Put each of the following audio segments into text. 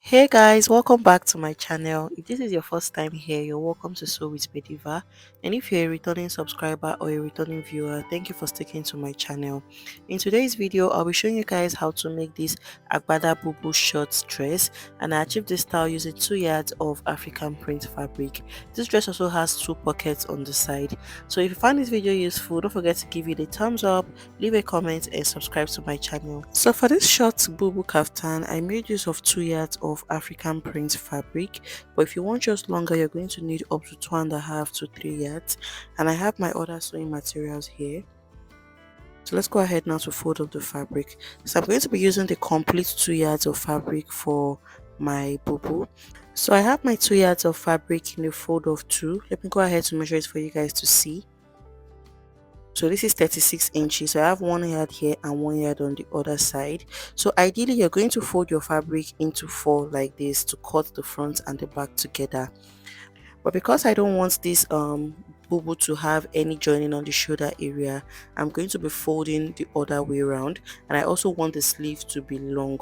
Hey guys, welcome back to my channel. If this is your first time here, you're welcome to Sew with Bediva. And if you're a returning subscriber or a returning viewer, thank you for sticking to my channel. In today's video, I'll be showing you guys how to make this Agbada Bubu short dress, and I achieved this style using 2 yards of African print fabric. This dress also has 2 pockets on the side. So if you find this video useful, don't forget to give it a thumbs up, leave a comment and subscribe to my channel. So for this short Bubu kaftan, I made use of 2 yards of African print fabric, but if you want just longer, you're going to need up to 2.5 to 3 yards. And I have my other sewing materials here. So let's go ahead now to fold up the fabric. So I'm going to be using the complete 2 yards of fabric for my Bubu. So I have my 2 yards of fabric in a fold of 2. Let me go ahead to measure it for you guys to see. So this is 36 inches. So I have 1 yard here and 1 yard on the other side. So ideally you're going to fold your fabric into 4 like this to cut the front and the back together. But because I don't want this Bubu to have any joining on the shoulder area, I'm going to be folding the other way around, and I also want the sleeve to be long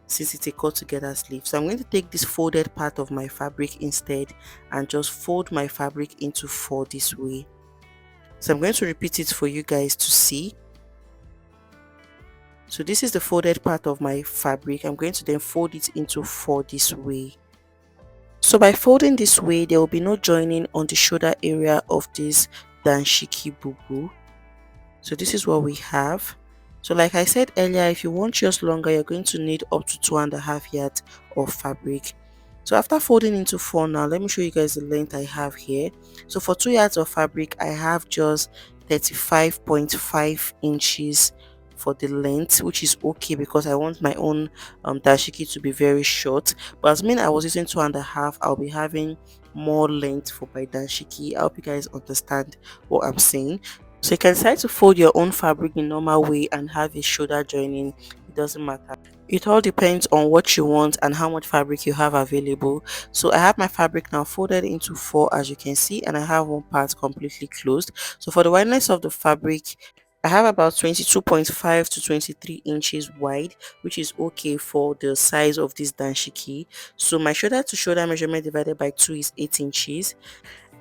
since it's a cut together sleeve. So I'm going to take this folded part of my fabric instead and just fold my fabric into 4 this way. So I'm going to repeat it for you guys to see. So this is the folded part of my fabric. I'm going to then fold it into 4 this way. So by folding this way, there will be no joining on the shoulder area of this danshiki bubu. So this is what we have. So like I said earlier, if you want yours longer, you're going to need up to 2.5 yards of fabric. So after folding into 4 now, let me show you guys the length I have here. So for 2 yards of fabric, I have just 35.5 inches for the length, which is okay because I want my own dashiki to be very short. But as mean I was using 2.5, I'll be having more length for my dashiki. I hope you guys understand what I'm saying. So you can decide to fold your own fabric in normal way and have a shoulder joining. It doesn't matter. It all depends on what you want and how much fabric you have available. So I have my fabric now folded into 4 as you can see, and I have one part completely closed. So for the wideness of the fabric, I have about 22.5 to 23 inches wide, which is okay for the size of this danshiki. So my shoulder to shoulder measurement divided by 2 is 8 inches,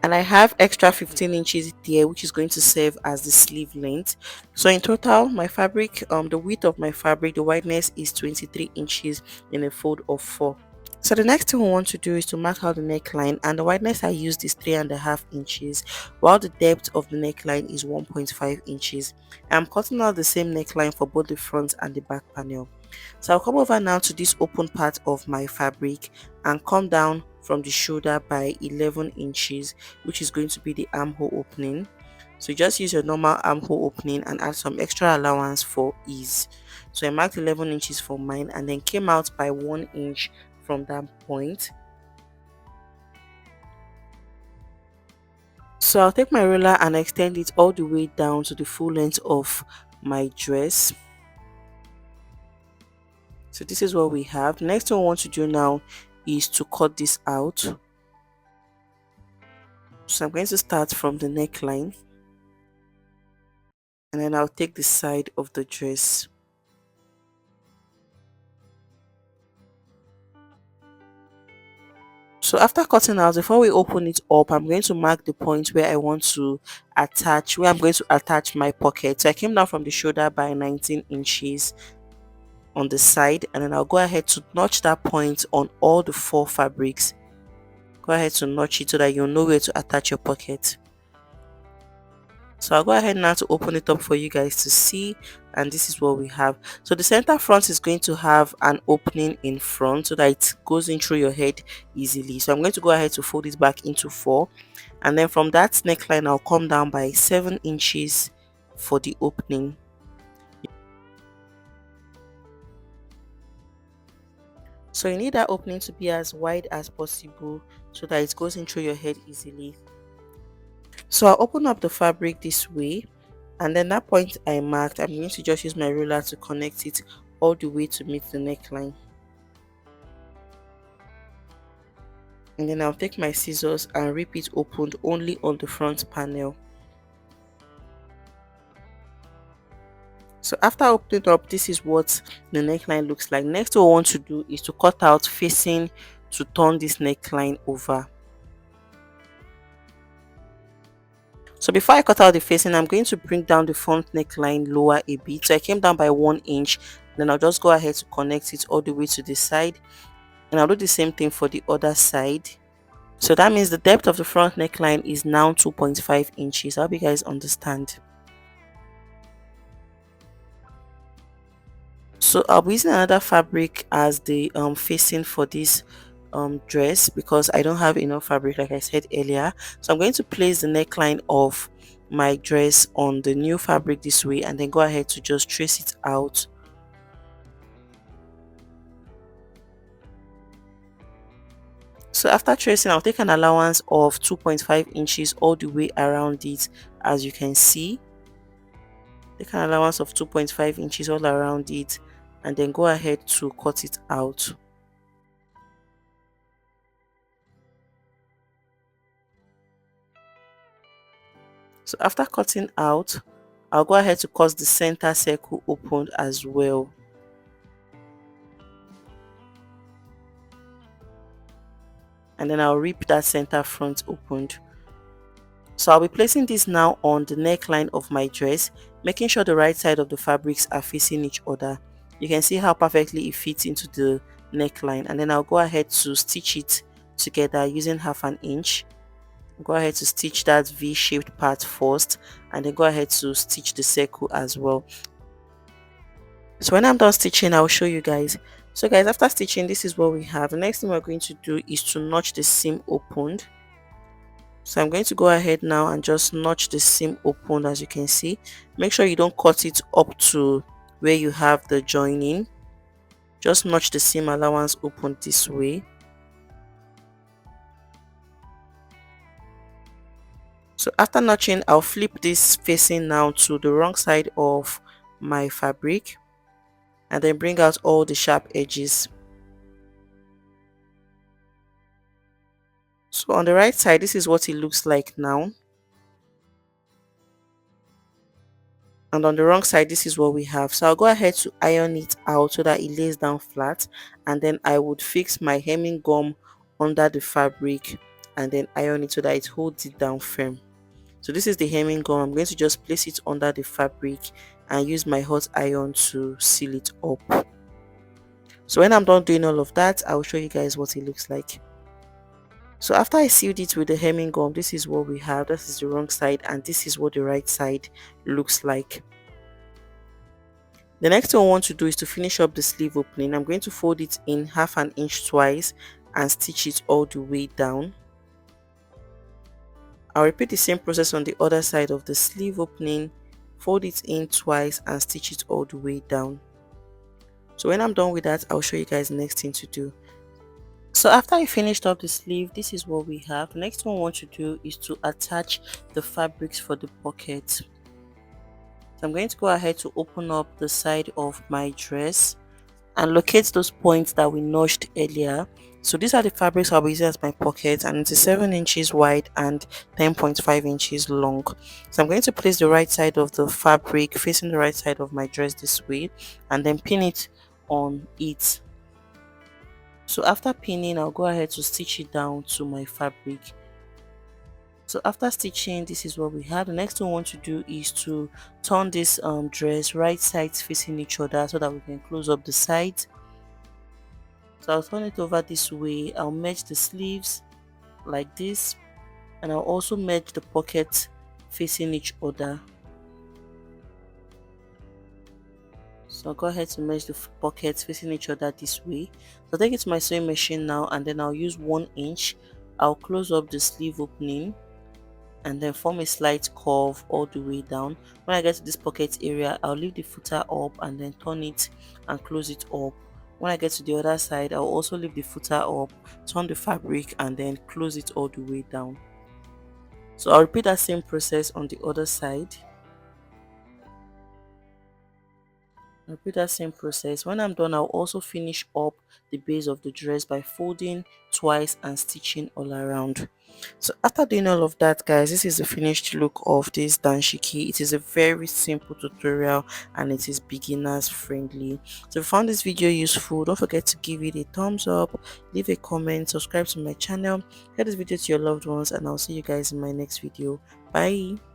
and I have extra 15 inches there, which is going to serve as the sleeve length. So in total, my fabric, the width of my fabric, the wideness is 23 inches in a fold of 4. So the next thing we want to do is to mark out the neckline, and the wideness I used is 3.5 inches, while the depth of the neckline is 1.5 inches. I'm cutting out the same neckline for both the front and the back panel. So I'll come over now to this open part of my fabric and come down from the shoulder by 11 inches, which is going to be the armhole opening. So you just use your normal armhole opening and add some extra allowance for ease. So I marked 11 inches for mine and then came out by 1 inch from that point. So I'll take my ruler and extend it all the way down to the full length of my dress. So this is what we have. Next thing we want to do now is to cut this out. So I'm going to start from the neckline, and then I'll take the side of the dress. So after cutting out, before we open it up, I'm going to mark the point where I want to attach, where I'm going to attach my pocket. So I came down from the shoulder by 19 inches on the side, and then I'll go ahead to notch that point on all the 4 fabrics. Go ahead to notch it so that you'll know where to attach your pocket. So I'll go ahead now to open it up for you guys to see, and this is what we have. So the center front is going to have an opening in front so that it goes in through your head easily. So I'm going to go ahead to fold it back into 4, and then from that neckline I'll come down by 7 inches for the opening. So you need that opening to be as wide as possible so that it goes in through your head easily. So I'll open up the fabric this way, and then that point I marked, I'm going to just use my ruler to connect it all the way to meet the neckline. And then I'll take my scissors and rip it opened only on the front panel. So after opening it up, this is what the neckline looks like. Next what we want to do is to cut out facing to turn this neckline over. So before I cut out the facing, I'm going to bring down the front neckline lower a bit. So I came down by 1 inch, then I'll just go ahead to connect it all the way to the side, and I'll do the same thing for the other side. So that means the depth of the front neckline is now 2.5 inches. I hope you guys understand. So I'll be using another fabric as the facing for this dress, because I don't have enough fabric like I said earlier. So I'm going to place the neckline of my dress on the new fabric this way, and then go ahead to just trace it out. So after tracing, I'll take an allowance of 2.5 inches all the way around it. As you can see, take an allowance of 2.5 inches all around it, and then go ahead to cut it out. So after cutting out, I'll go ahead to cut the center circle open as well. And then I'll rip that center front opened. So I'll be placing this now on the neckline of my dress, making sure the right side of the fabrics are facing each other. You can see how perfectly it fits into the neckline, and then I'll go ahead to stitch it together using 1/2 inch. Go ahead to stitch that V-shaped part first, and then go ahead to stitch the circle as well. So when I'm done stitching, I'll show you guys. So guys, after stitching, this is what we have. The next thing we're going to do is to notch the seam opened. So I'm going to go ahead now and just notch the seam open. As you can see, make sure you don't cut it up to where you have the joining. Just notch the seam allowance open this way. So after notching, I'll flip this facing now to the wrong side of my fabric, and then bring out all the sharp edges. So on the right side, this is what it looks like now, and on the wrong side, this is what we have. So I'll go ahead to iron it out so that it lays down flat, and then I would fix my hemming gum under the fabric and then iron it so that it holds it down firm. So this is the hemming gum. I'm going to just place it under the fabric and use my hot iron to seal it up. So when I'm done doing all of that, I'll show you guys what it looks like. So after I sealed it with the hemming gum, this is what we have. This is the wrong side, and this is what the right side looks like. The next thing I want to do is to finish up the sleeve opening. I'm going to fold it in 1/2 inch twice and stitch it all the way down. I'll repeat the same process on the other side of the sleeve opening, fold it in twice and stitch it all the way down. So when I'm done with that, I'll show you guys the next thing to do. So after I finished up the sleeve, this is what we have. The next thing I want to do is to attach the fabrics for the pocket. So I'm going to go ahead to open up the side of my dress and locate those points that we notched earlier. So these are the fabrics I'll be using as my pocket, and it's 7 inches wide and 10.5 inches long. So I'm going to place the right side of the fabric facing the right side of my dress this way, and then pin it on it. So after pinning, I'll go ahead to stitch it down to my fabric. So after stitching, this is what we have. The next thing we want to do is to turn this dress right sides facing each other so that we can close up the sides. So I'll turn it over this way. I'll merge the sleeves like this, and I'll also merge the pockets facing each other. So I'll go ahead to merge the pockets facing each other this way. So I'll take it to my sewing machine now, and then I'll use 1 inch. I'll close up the sleeve opening and then form a slight curve all the way down. When I get to this pocket area, I'll leave the footer up and then turn it and close it up. When I get to the other side, I'll also leave the footer up, turn the fabric and then close it all the way down. So I'll repeat that same process on the other side. repeat that same process. When I'm done, I'll also finish up the base of the dress by folding twice and stitching all around. So after doing all of that, guys, this is the finished look of this danshiki. It is a very simple tutorial and it is beginners friendly. So if you found this video useful, don't forget to give it a thumbs up, leave a comment, subscribe to my channel, share this video to your loved ones, and I'll see you guys in my next video. Bye.